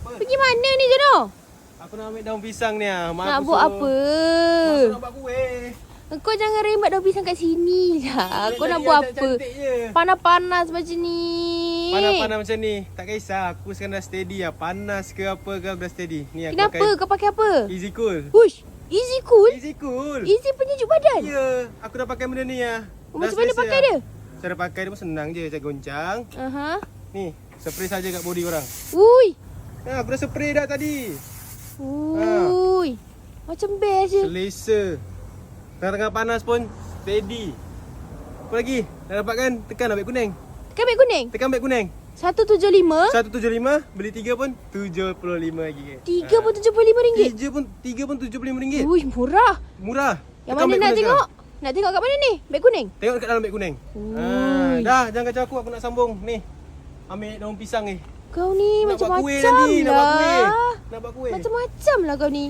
Pergi mana ni Jono? Aku nak ambil daun pisang ni. Nak buat apa? Aku nak buat kuih. Kau jangan rembat daun pisang kat sini lah. Kau nak buat apa? Panas-panas macam ni. Panas-panas macam ni. Tak kisah. Aku sekarang dah steady lah. Panas ke apa ke aku dah steady. Ni aku Kenapa? Kau pakai apa? Easy Cool. Hush. Easy Cool? Easy Cool. Easy penyejuk badan? Ya. Aku dah pakai benda ni lah. Macam mana pakai dia? Cara pakai dia pun senang je. Saya goncang. Ni. Spray saja kat body korang. Ui. Aku dah spray dah tadi. Ui. Macam best je. Selesa. Tengah-tengah panas pun steady. Apa lagi? Dah dapat kan? Tekan ambil kuning. Tekan beg kuning? Tekan beg kuning. 175? 175, beli 3 pun 75 lagi. 3 pun RM75? 3 pun RM75. Ui, murah. Murah. Yang Tekan mana beg nak kuning tengok? sekarang. Nak tengok kat mana ni? Beg kuning? Tengok kat dalam beg kuning. Dah, jangan kacau aku nak sambung. Ni. Ambil daun pisang ni. Kau ni Nak buat kuih macam-macam nanti, lah. Nak buat kuih. Macam-macam lah kau ni.